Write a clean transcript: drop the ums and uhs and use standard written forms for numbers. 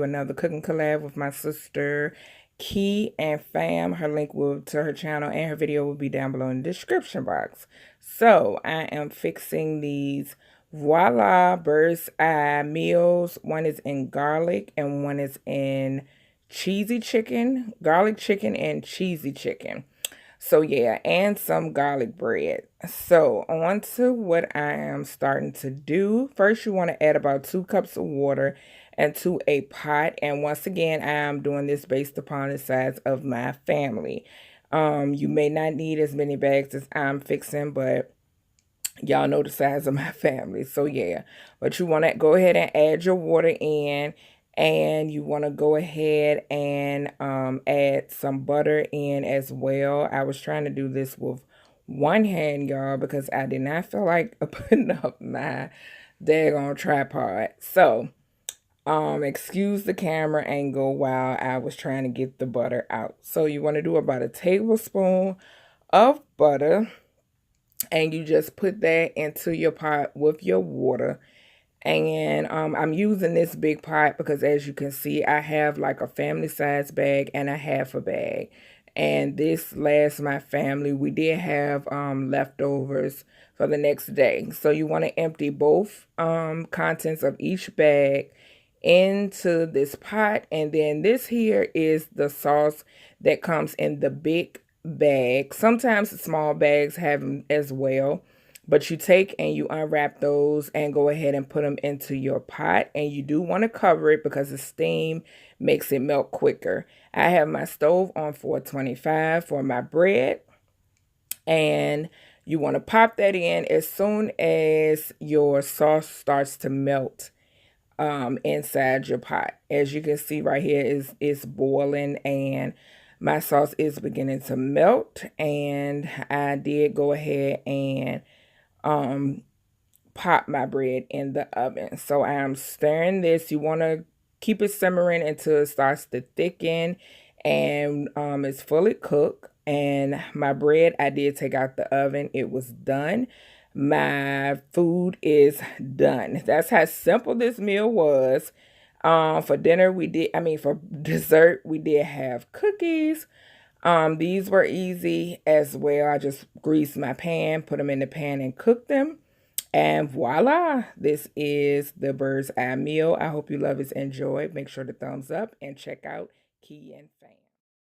another cooking collab with my sister Keii and fam. Her link to her channel and her video will be down below in the description box. So I am fixing these voila bird's eye meals. One is in garlic and one is in cheesy chicken, garlic chicken and cheesy chicken. So yeah, and some garlic bread. So on to what I am starting to do. First, you want to add about 2 cups of water into a pot. And once again, I am doing this based upon the size of my family. You may not need as many bags as I'm fixing, but y'all know the size of my family. So yeah, but you want to go ahead and add your water in. And you want to go ahead and add some butter in as well. I was trying to do this with one hand, y'all, because I did not feel like putting up my daggone tripod. So, excuse the camera angle while I was trying to get the butter out. So you want to do about a tablespoon of butter. And you just put that into your pot with your water. And I'm using this big pot because, as you can see, I have like a family size bag and a half a bag. And this lasts my family. We did have leftovers for the next day. So you want to empty both contents of each bag into this pot. And then this here is the sauce that comes in the big bag. Sometimes the small bags have them as well. But you take and you unwrap those and go ahead and put them into your pot. And you do want to cover it because the steam makes it melt quicker. I have my stove on 425 for my bread. And you want to pop that in as soon as your sauce starts to melt inside your pot. As you can see right here, is boiling and my sauce is beginning to melt. And I did go ahead and pop my bread in the oven. So I'm stirring this. You want to keep it simmering until it starts to thicken and it's fully cooked. And my bread, I did take out the oven. It was done. My food is done. That's how simple this meal was. For dinner, for dessert, we did have cookies. These were easy as well. I just greased my pan, put them in the pan and cooked them. And voila, this is the bird's eye meal. I hope you love it, enjoy. Make sure to thumbs up and check out Keii and Fam.